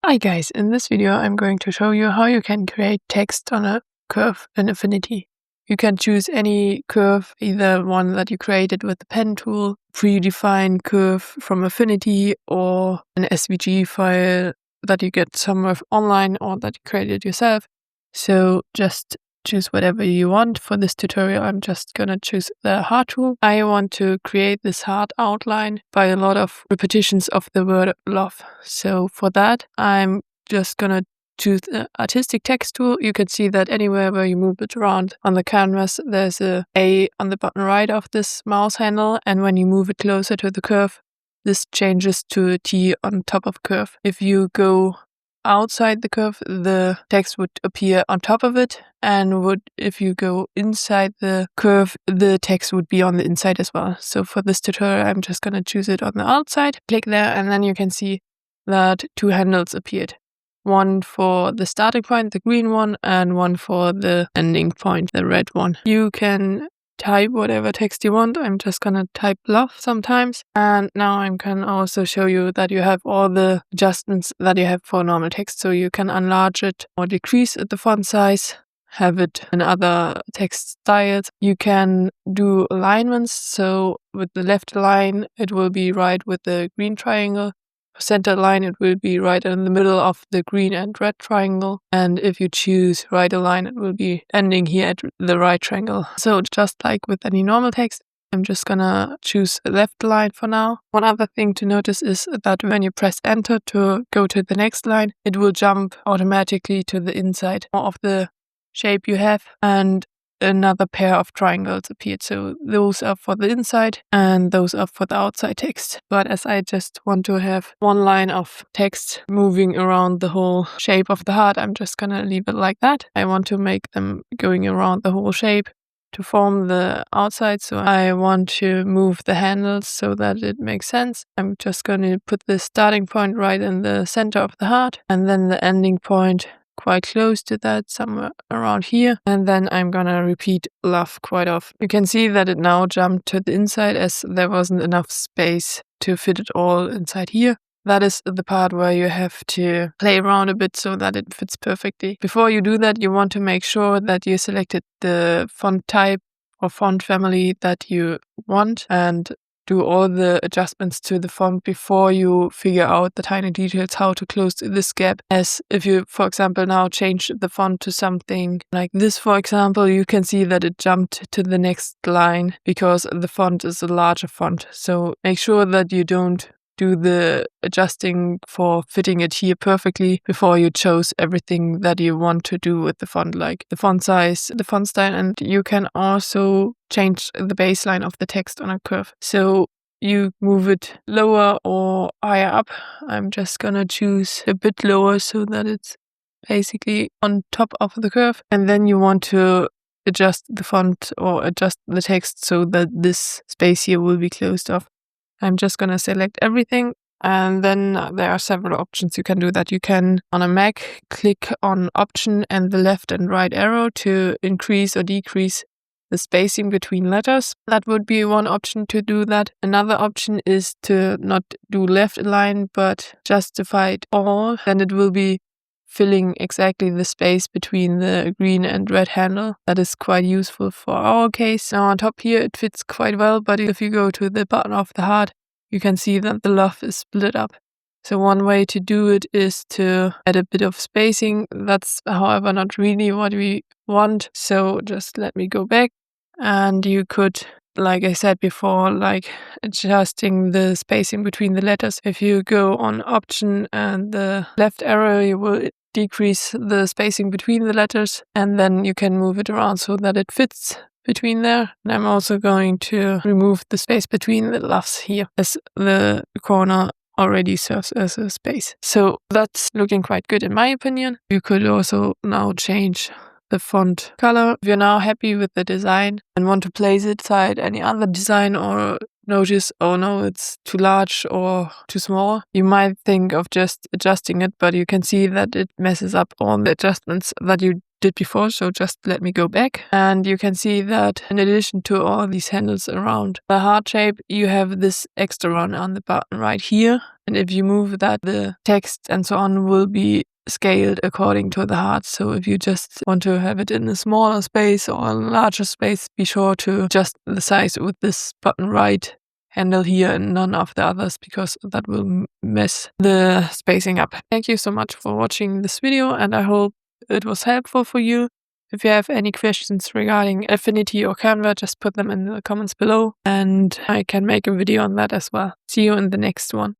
Hi guys, in this video I'm going to show you how you can create text on a curve in Affinity. You can choose any curve, either one that you created with the pen tool, predefined curve from Affinity, or an SVG file that you get somewhere online or that you created yourself. So just choose whatever you want. For this tutorial I'm just gonna choose the heart tool. I want to create this heart outline by a lot of repetitions of the word love. So for that I'm just gonna choose the artistic text tool. You can see that anywhere where you move it around on the canvas there's A on the bottom right of this mouse handle, and when you move it closer to the curve this changes to a T on top of curve. If you go outside the curve the text would appear on top of it, and if you go inside the curve the text would be on the inside as well. So for this tutorial I'm just gonna choose it on the outside, click there, and then you can see that two handles appeared. One for the starting point, the green one, and one for the ending point, the red one. You can type whatever text you want. I'm just gonna type love sometimes. And now I can also show you that you have all the adjustments that you have for normal text. So you can enlarge it or decrease the font size, have it in other text styles. You can do alignments. So with the left line it will be right with the green triangle. Center line it will be right in the middle of the green and red triangle, and if you choose right align it will be ending here at the right triangle. So just like with any normal text I'm just gonna choose left line for now. One other thing to notice is that when you press enter to go to the next line it will jump automatically to the inside of the shape you have, and another pair of triangles appeared. So those are for the inside and those are for the outside text. But as I just want to have one line of text moving around the whole shape of the heart, I'm just gonna leave it like that. I want to make them going around the whole shape to form the outside, so I want to move the handles so that it makes sense. I'm just going to put the starting point right in the center of the heart, and then the ending point quite close to that, somewhere around here, and then I'm gonna repeat love quite often. You can see that it now jumped to the inside as there wasn't enough space to fit it all inside here. That is the part where you have to play around a bit so that it fits perfectly. Before you do that you want to make sure that you selected the font type or font family that you want, and do all the adjustments to the font before you figure out the tiny details how to close this gap. As if you, for example, now change the font to something like this, for example, you can see that it jumped to the next line because the font is a larger font. So make sure that you don't do the adjusting for fitting it here perfectly before you chose everything that you want to do with the font, like the font size, the font style, and you can also change the baseline of the text on a curve. So you move it lower or higher up. I'm just gonna choose a bit lower so that it's basically on top of the curve, and then you want to adjust the font or adjust the text so that this space here will be closed off. I'm just gonna select everything, and then there are several options you can do that. You can, on a Mac, click on Option and the left and right arrow to increase or decrease the spacing between letters. That would be one option to do that. Another option is to not do left align but justify it all. Then it will be filling exactly the space between the green and red handle. That is quite useful for our case. Now on top here it fits quite well, but if you go to the bottom of the heart you can see that the love is split up. So one way to do it is to add a bit of spacing. That's however not really what we want, so just let me go back, and you could, like I said before, like adjusting the spacing between the letters. If you go on Option and the left arrow you will decrease the spacing between the letters, and then you can move it around so that it fits between there. And I'm also going to remove the space between the loves here, as the corner already serves as a space. So that's looking quite good in my opinion. You could also now change the font color. If you're now happy with the design and want to place it beside any other design, or notice, oh no, it's too large or too small, you might think of just adjusting it, but you can see that it messes up all the adjustments that you did before, so just let me go back. And you can see that in addition to all these handles around the heart shape, you have this extra one on the button right here. And if you move that, the text and so on will be scaled according to the heart. So if you just want to have it in a smaller space or a larger space, be sure to adjust the size with this button right handle here and none of the others, because that will mess the spacing up. Thank you so much for watching this video, and I hope it was helpful for you. If you have any questions regarding Affinity or Canva, just put them in the comments below and I can make a video on that as well. See you in the next one.